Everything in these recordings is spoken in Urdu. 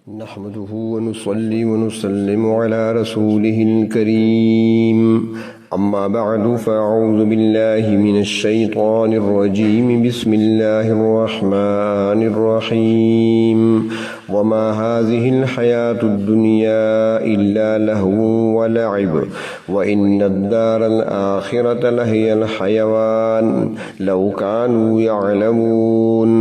نحمده ونصلي ونسلم على رسوله الكريم أما بعد فأعوذ بالله من الشيطان الرجيم بسم الله الرحمن الرحيم وما هذه الحياة الدنيا إلا لهو ولعب وإن الدار الآخرة لهي الحيوان لو كانوا يعلمون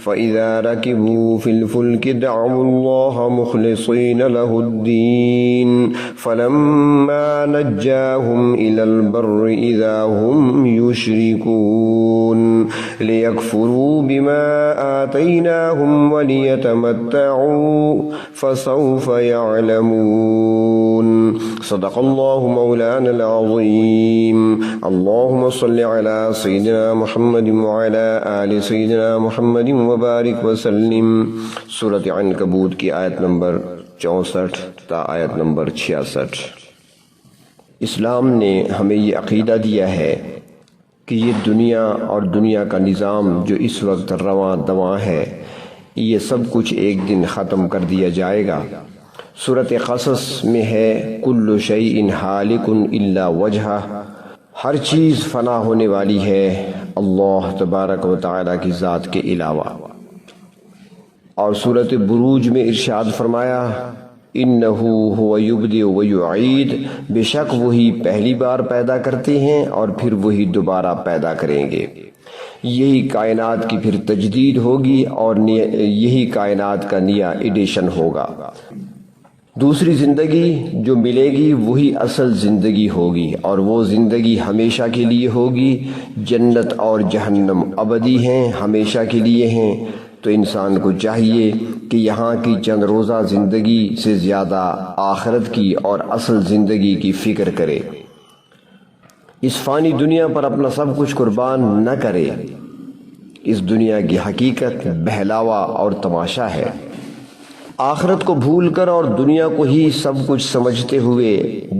فإذا ركبوا في الفلك دعوا الله مخلصين له الدين فلما نجاهم إلى البر إذا هم يشركون ليكفروا بما آتيناهم وليتمتعوا فسوف يعلمون صدق الله مولانا العظيم اللهم صل على سيدنا محمد وعلى آل سيدنا محمد وبارك وسلم سورۃ عنکبوت کی آیت نمبر 64 تا آیت نمبر 66۔ اسلام نے ہمیں یہ عقیدہ دیا ہے کہ یہ دنیا اور دنیا کا نظام جو اس وقت رواں دواں ہے یہ سب کچھ ایک دن ختم کر دیا جائے گا۔ سورۃ قصص میں ہے کل شیء ہالک الا وجہہ، ہر چیز فنا ہونے والی ہے اللہ تبارک و تعالی کی ذات کے علاوہ۔ اور سورۃ بروج میں ارشاد فرمایا انہ هو یبدئ ویعید، بے شک وہی پہلی بار پیدا کرتے ہیں اور پھر وہی دوبارہ پیدا کریں گے۔ یہی کائنات کی پھر تجدید ہوگی اور یہی کائنات کا نیا ایڈیشن ہوگا۔ دوسری زندگی جو ملے گی وہی اصل زندگی ہوگی اور وہ زندگی ہمیشہ کے لیے ہوگی۔ جنت اور جہنم ابدی ہیں، ہمیشہ کے لیے ہیں، تو انسان کو چاہیے کہ یہاں کی چند روزہ زندگی سے زیادہ آخرت کی اور اصل زندگی کی فکر کرے، اس فانی دنیا پر اپنا سب کچھ قربان نہ کرے۔ اس دنیا کی حقیقت بہلاوا اور تماشا ہے۔ آخرت کو بھول کر اور دنیا کو ہی سب کچھ سمجھتے ہوئے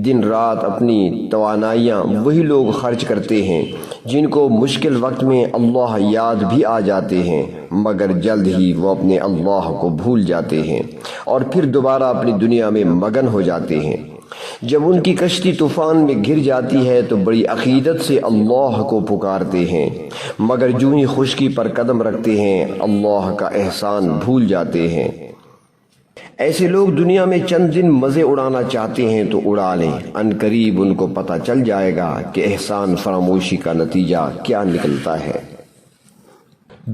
دن رات اپنی توانائیاں وہی لوگ خرچ کرتے ہیں جن کو مشکل وقت میں اللہ یاد بھی آ جاتے ہیں، مگر جلد ہی وہ اپنے اللہ کو بھول جاتے ہیں اور پھر دوبارہ اپنی دنیا میں مگن ہو جاتے ہیں۔ جب ان کی کشتی طوفان میں گر جاتی ہے تو بڑی عقیدت سے اللہ کو پکارتے ہیں، مگر جو ہی خشکی پر قدم رکھتے ہیں اللہ کا احسان بھول جاتے ہیں۔ ایسے لوگ دنیا میں چند دن مزے اڑانا چاہتے ہیں تو اڑا لیں، ان قریب ان کو پتہ چل جائے گا کہ احسان فراموشی کا نتیجہ کیا نکلتا ہے۔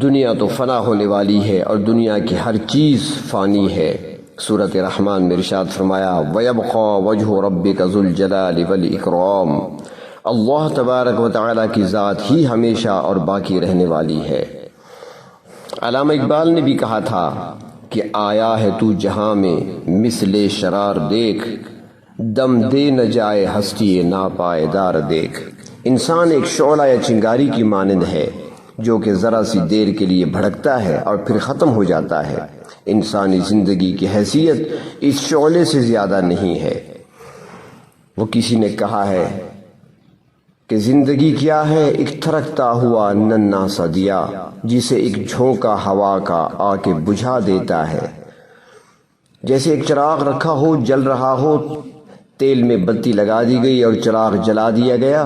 دنیا تو فنا ہونے والی ہے اور دنیا کی ہر چیز فانی ہے۔ سورۃ رحمان میں ارشاد فرمایا وَيَبْقَى وَجْهُ رَبِّكَ ذُو الْجَلَالِ وَالْإِكْرَامِ، اللہ تبارک و تعالی کی ذات ہی ہمیشہ اور باقی رہنے والی ہے۔ علامہ اقبال نے بھی کہا تھا کہ آیا ہے تو جہاں میں مثل شرار دیکھ، دم دے نہ جائے ہستی ناپائیدار دیکھ۔ انسان ایک شعلہ یا چنگاری کی مانند ہے جو کہ ذرا سی دیر کے لیے بھڑکتا ہے اور پھر ختم ہو جاتا ہے۔ انسانی زندگی کی حیثیت اس شعلے سے زیادہ نہیں ہے۔ وہ کسی نے کہا ہے کہ زندگی کیا ہے، ایک تھرکتا ہوا ننھا سا دیا جسے ایک جھونکا ہوا کا آ کے بجھا دیتا ہے۔ جیسے ایک چراغ رکھا ہو، جل رہا ہو، تیل میں بتی لگا دی گئی اور چراغ جلا دیا گیا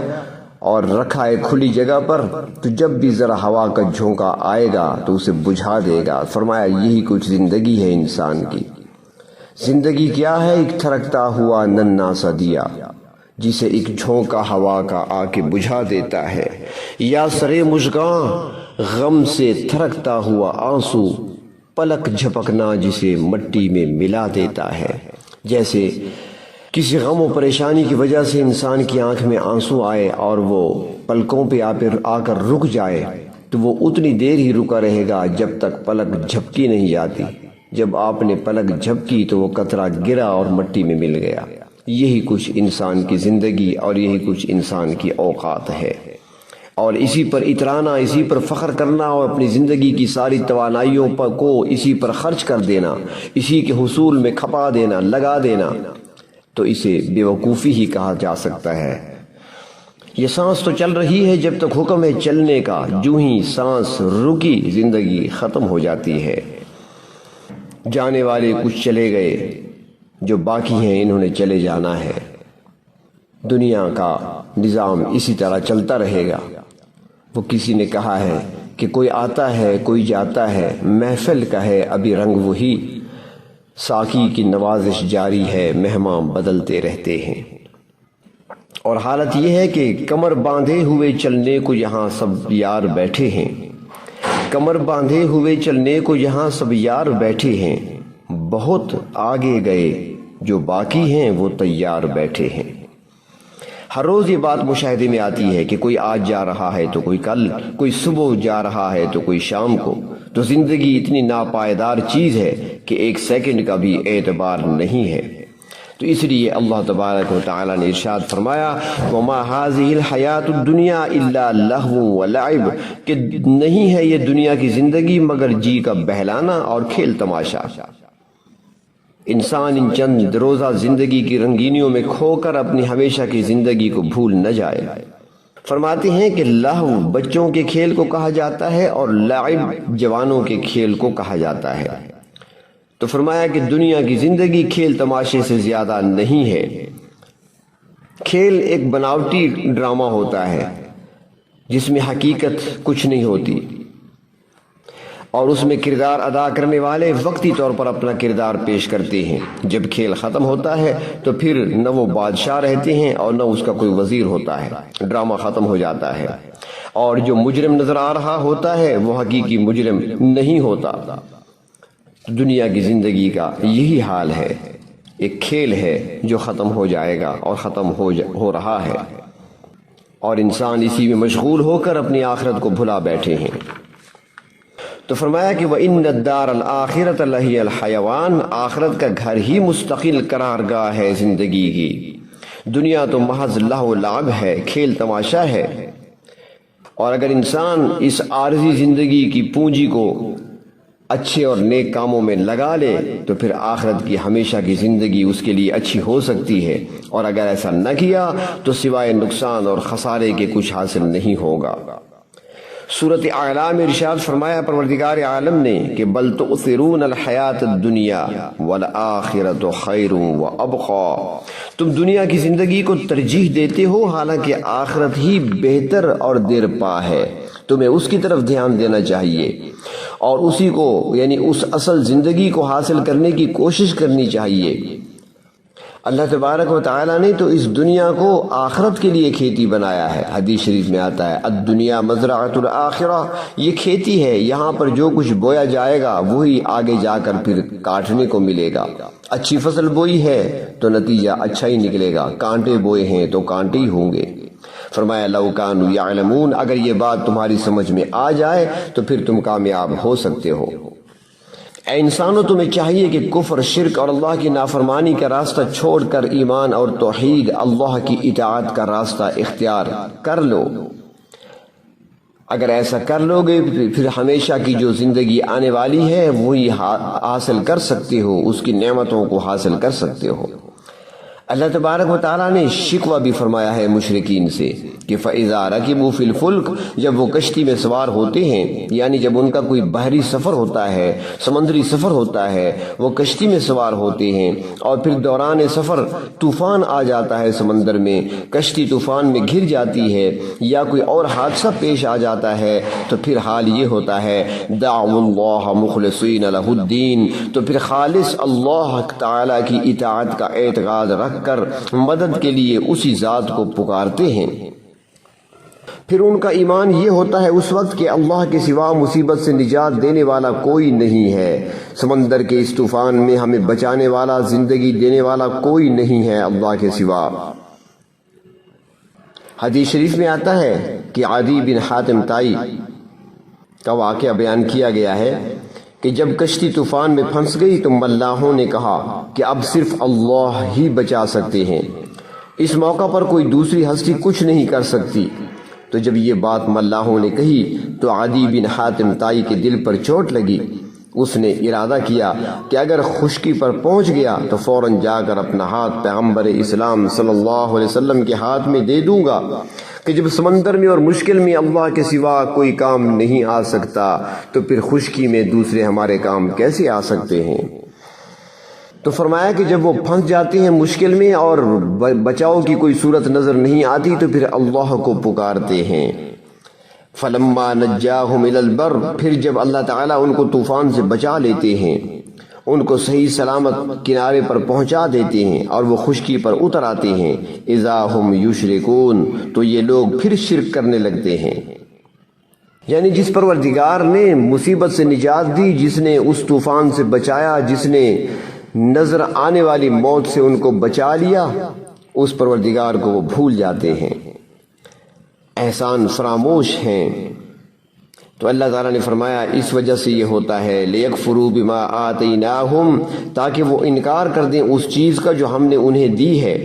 اور رکھا ہے کھلی جگہ پر، تو جب بھی ذرا ہوا کا جھونکا آئے گا تو اسے بجھا دے گا۔ فرمایا یہی کچھ زندگی ہے انسان کی۔ زندگی کیا ہے، ایک تھرکتا ہوا ننھا سا دیا جسے ایک جھونکا ہوا کا آ کے بجھا دیتا ہے، یا سرے مژگاں غم سے تھرکتا ہوا آنسو، پلک جھپکنا جسے مٹی میں ملا دیتا ہے۔ جیسے کسی غم و پریشانی کی وجہ سے انسان کی آنکھ میں آنسو آئے اور وہ پلکوں پہ آ کر رک جائے تو وہ اتنی دیر ہی رکا رہے گا جب تک پلک جھپکی نہیں جاتی۔ جب آپ نے پلک جھپکی تو وہ قطرہ گرا اور مٹی میں مل گیا۔ یہی کچھ انسان کی زندگی اور یہی کچھ انسان کی اوقات ہے، اور اسی پر اترانا، اسی پر فخر کرنا اور اپنی زندگی کی ساری توانائیوں کو اسی پر خرچ کر دینا، اسی کے حصول میں کھپا دینا، لگا دینا، تو اسے بے وقوفی ہی کہا جا سکتا ہے۔ یہ سانس تو چل رہی ہے جب تک حکم ہے چلنے کا، جو ہی سانس رکی زندگی ختم ہو جاتی ہے۔ جانے والے کچھ چلے گئے، جو باقی ہیں انہوں نے چلے جانا ہے۔ دنیا کا نظام اسی طرح چلتا رہے گا۔ وہ کسی نے کہا ہے کہ کوئی آتا ہے کوئی جاتا ہے، محفل کا ہے ابھی رنگ وہی، ساقی کی نوازش جاری ہے، مہمان بدلتے رہتے ہیں۔ اور حالت یہ ہے کہ کمر باندھے ہوئے چلنے کو یہاں سب یار بیٹھے ہیں، کمر باندھے ہوئے چلنے کو یہاں سب یار بیٹھے ہیں، بہت آگے گئے جو باقی ہیں وہ تیار بیٹھے ہیں۔ ہر روز یہ بات مشاہدے میں آتی ہے کہ کوئی آج جا رہا ہے تو کوئی کل، کوئی صبح جا رہا ہے تو کوئی شام کو۔ تو زندگی اتنی ناپائیدار چیز ہے کہ ایک سیکنڈ کا بھی اعتبار نہیں ہے۔ تو اس لیے اللہ تبارک و تعالی نے ارشاد فرمایا وَمَا هَٰذِهِ الْحَيَاةُ الدُّنْيَا إِلَّا لَهْوٌ وَلَعِبٌ، کہ نہیں ہے یہ دنیا کی زندگی مگر جی کا بہلانا اور کھیل تماشا۔ انسان ان چند روزہ زندگی کی رنگینیوں میں کھو کر اپنی ہمیشہ کی زندگی کو بھول نہ جائے۔ فرماتے ہیں کہ لہو بچوں کے کھیل کو کہا جاتا ہے اور لعب جوانوں کے کھیل کو کہا جاتا ہے۔ تو فرمایا کہ دنیا کی زندگی کھیل تماشے سے زیادہ نہیں ہے۔ کھیل ایک بناوٹی ڈرامہ ہوتا ہے جس میں حقیقت کچھ نہیں ہوتی، اور اس میں کردار ادا کرنے والے وقتی طور پر اپنا کردار پیش کرتے ہیں۔ جب کھیل ختم ہوتا ہے تو پھر نہ وہ بادشاہ رہتے ہیں اور نہ اس کا کوئی وزیر ہوتا ہے، ڈرامہ ختم ہو جاتا ہے، اور جو مجرم نظر آ رہا ہوتا ہے وہ حقیقی مجرم نہیں ہوتا۔ دنیا کی زندگی کا یہی حال ہے، ایک کھیل ہے جو ختم ہو جائے گا اور ختم ہو رہا ہے، اور انسان اسی میں مشغول ہو کر اپنی آخرت کو بھلا بیٹھے ہیں۔ تو فرمایا کہ وَإِنَّ الدَّارَ الْآخِرَةَ لَهِيَ الْحَيَوَانُ، آخرت کا گھر ہی مستقل قرار گاہ ہے زندگی کی۔ دنیا تو محض لہو و لعب ہے، کھیل تماشا ہے۔ اور اگر انسان اس عارضی زندگی کی پونجی کو اچھے اور نیک کاموں میں لگا لے تو پھر آخرت کی ہمیشہ کی زندگی اس کے لیے اچھی ہو سکتی ہے، اور اگر ایسا نہ کیا تو سوائے نقصان اور خسارے کے کچھ حاصل نہیں ہوگا۔ سورۃ اعلیٰ میں ارشاد فرمایا پروردگار عالم نے کہ بل تؤثرون الحیات الدنیا والآخرۃ خیر وابقیٰ، تم دنیا کی زندگی کو ترجیح دیتے ہو حالانکہ آخرت ہی بہتر اور دیر پا ہے۔ تمہیں اس کی طرف دھیان دینا چاہیے اور اسی کو یعنی اس اصل زندگی کو حاصل کرنے کی کوشش کرنی چاہیے۔ اللہ تبارک و تعالیٰ نے تو اس دنیا کو آخرت کے لیے کھیتی بنایا ہے۔ حدیث شریف میں آتا ہے الدنیا مزرعۃ الآخرہ، یہ کھیتی ہے، یہاں پر جو کچھ بویا جائے گا وہی آگے جا کر پھر کاٹنے کو ملے گا۔ اچھی فصل بوئی ہے تو نتیجہ اچھا ہی نکلے گا، کانٹے بوئے ہیں تو کانٹے ہی ہوں گے۔ فرمایا لو کانوا یعلمون، اگر یہ بات تمہاری سمجھ میں آ جائے تو پھر تم کامیاب ہو سکتے ہو۔ اے انسانوں، تمہیں چاہیے کہ کفر، شرک اور اللہ کی نافرمانی کا راستہ چھوڑ کر ایمان اور توحید، اللہ کی اطاعت کا راستہ اختیار کر لو۔ اگر ایسا کر لو گے پھر ہمیشہ کی جو زندگی آنے والی ہے وہی حاصل کر سکتے ہو، اس کی نعمتوں کو حاصل کر سکتے ہو۔ اللہ تبارک و تعالیٰ نے شکوہ بھی فرمایا ہے مشرکین سے کہ فَإِذَا رَكِبُوا فِي الْفُلْكِ، جب وہ کشتی میں سوار ہوتے ہیں، یعنی جب ان کا کوئی بحری سفر ہوتا ہے، سمندری سفر ہوتا ہے، وہ کشتی میں سوار ہوتے ہیں اور پھر دوران سفر طوفان آ جاتا ہے سمندر میں، کشتی طوفان میں گھر جاتی ہے یا کوئی اور حادثہ پیش آ جاتا ہے، تو پھر حال یہ ہوتا ہے دعوا اللہ مخلصین لہ الدین، تو پھر خالص اللہ تعالیٰ کی اطاعت کا اعتقاد رکھ کر مدد کے لیے اسی ذات کو پکارتے ہیں۔ پھر ان کا ایمان یہ ہوتا ہے اس وقت کہ اللہ کے سوا مصیبت سے نجات دینے والا کوئی نہیں ہے، سمندر کے اس طوفان میں ہمیں بچانے والا، زندگی دینے والا کوئی نہیں ہے اللہ کے سوا۔ حدیث شریف میں آتا ہے کہ عدی بن حاتم طائی کا واقعہ بیان کیا گیا ہے کہ جب کشتی طوفان میں پھنس گئی تو ملاحوں نے کہا کہ اب صرف اللہ ہی بچا سکتے ہیں، اس موقع پر کوئی دوسری ہستی کچھ نہیں کر سکتی۔ تو جب یہ بات ملاحوں نے کہی تو عدی بن حاتم طائی کے دل پر چوٹ لگی۔ اس نے ارادہ کیا کہ اگر خشکی پر پہنچ گیا تو فوراً جا کر اپنا ہاتھ پیغمبر اسلام صلی اللہ علیہ وسلم کے ہاتھ میں دے دوں گا، کہ جب سمندر میں اور مشکل میں اللہ کے سوا کوئی کام نہیں آ سکتا تو پھر خشکی میں دوسرے ہمارے کام کیسے آ سکتے ہیں؟ تو فرمایا کہ جب وہ پھنس جاتے ہیں مشکل میں اور بچاؤ کی کوئی صورت نظر نہیں آتی تو پھر اللہ کو پکارتے ہیں۔ فَلَمَّا نَجَّاهُمْ إِلَى الْبَرِّ، پھر جب اللہ تعالیٰ ان کو طوفان سے بچا لیتے ہیں، ان کو صحیح سلامت کنارے پر پہنچا دیتے ہیں اور وہ خشکی پر اتر آتے ہیں، اِذَا هُمْ يُشْرِكُونَ، تو یہ لوگ پھر شرک کرنے لگتے ہیں۔ یعنی جس پروردگار نے مصیبت سے نجات دی، جس نے اس طوفان سے بچایا، جس نے نظر آنے والی موت سے ان کو بچا لیا، اس پروردگار کو وہ بھول جاتے ہیں، احسان فراموش ہیں۔ تو اللہ تعالیٰ نے فرمایا اس وجہ سے یہ ہوتا ہے لِيَكْفُرُوا بِمَا آتَيْنَاهُمْ، تاکہ وہ انکار کر دیں اس چیز کا جو ہم نے انہیں دی ہے۔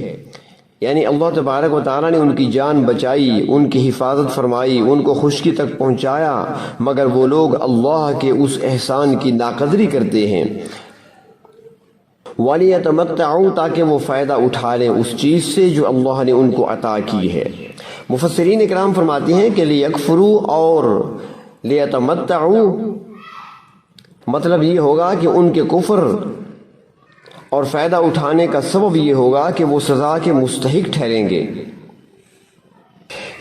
یعنی اللہ تبارک و تعالیٰ نے ان کی جان بچائی، ان کی حفاظت فرمائی، ان کو خشکی تک پہنچایا، مگر وہ لوگ اللہ کے اس احسان کی ناقدری کرتے ہیں۔ وَلِيَتَمَتَّعُوا، تاکہ وہ فائدہ اٹھا لیں اس چیز سے جو اللہ نے ان کو عطا کی ہے۔ مفسرین اکرام فرماتے ہیں کہ لِيَكْفُرُوا اور لِيَتَمَتَّعُوا مطلب یہ ہوگا کہ ان کے کفر اور فائدہ اٹھانے کا سبب یہ ہوگا کہ وہ سزا کے مستحق ٹھہریں گے۔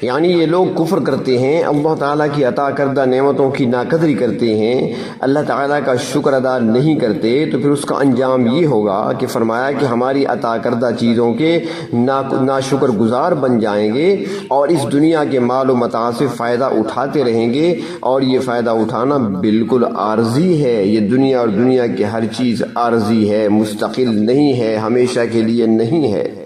یعنی یہ لوگ کفر کرتے ہیں، اللہ تعالیٰ کی عطا کردہ نعمتوں کی ناقدری کرتے ہیں، اللہ تعالیٰ کا شکر ادا نہیں کرتے، تو پھر اس کا انجام یہ ہوگا کہ فرمایا کہ ہماری عطا کردہ چیزوں کے ناشکر گزار بن جائیں گے اور اس دنیا کے مال و متاع سے فائدہ اٹھاتے رہیں گے، اور یہ فائدہ اٹھانا بالکل عارضی ہے۔ یہ دنیا اور دنیا کی ہر چیز عارضی ہے، مستقل نہیں ہے، ہمیشہ کے لیے نہیں ہے۔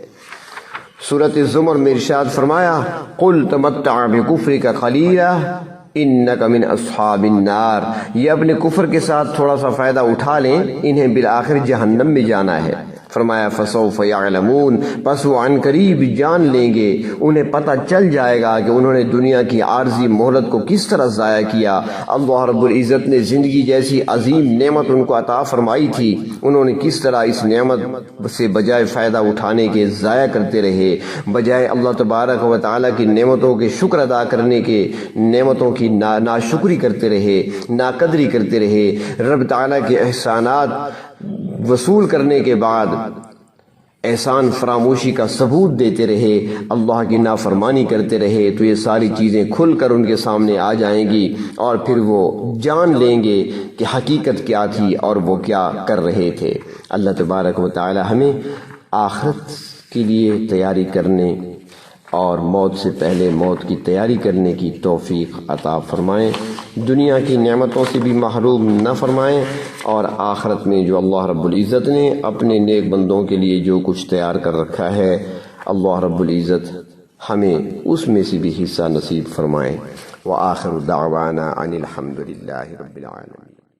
سورۃ الزمر میں ارشاد فرمایا قُلْ تَمَتَّعْ بِكُفْرِكَ قَلِيلًا إِنَّكَ مِنْ أَصْحَابِ النَّارِ، یہ اپنے کفر کے ساتھ تھوڑا سا فائدہ اٹھا لیں، انہیں بالآخر جہنم میں جانا ہے۔ فرمایا فَسَوْفَ يَعْلَمُونَ، پس وہ عن قریب جان لیں گے، انہیں پتہ چل جائے گا کہ انہوں نے دنیا کی عارضی مہلت کو کس طرح ضائع کیا۔ اللہ رب العزت نے زندگی جیسی عظیم نعمت ان کو عطا فرمائی تھی، انہوں نے کس طرح اس نعمت سے بجائے فائدہ اٹھانے کے ضائع کرتے رہے، بجائے اللہ تبارک و تعالیٰ کی نعمتوں کے شکر ادا کرنے کے نعمتوں کی ناشکری کرتے رہے، ناقدری کرتے رہے، رب تعالیٰ کے احسانات وصول کرنے کے بعد احسان فراموشی کا ثبوت دیتے رہے، اللہ کی نافرمانی کرتے رہے، تو یہ ساری چیزیں کھل کر ان کے سامنے آ جائیں گی اور پھر وہ جان لیں گے کہ حقیقت کیا تھی اور وہ کیا کر رہے تھے۔ اللہ تبارک و تعالی ہمیں آخرت کے لیے تیاری کرنے اور موت سے پہلے موت کی تیاری کرنے کی توفیق عطا فرمائیں، دنیا کی نعمتوں سے بھی محروم نہ فرمائیں، اور آخرت میں جو اللہ رب العزت نے اپنے نیک بندوں کے لیے جو کچھ تیار کر رکھا ہے، اللہ رب العزت ہمیں اس میں سے بھی حصہ نصیب فرمائیں۔ وآخر دعوانا ان الحمد للہ رب العالمین۔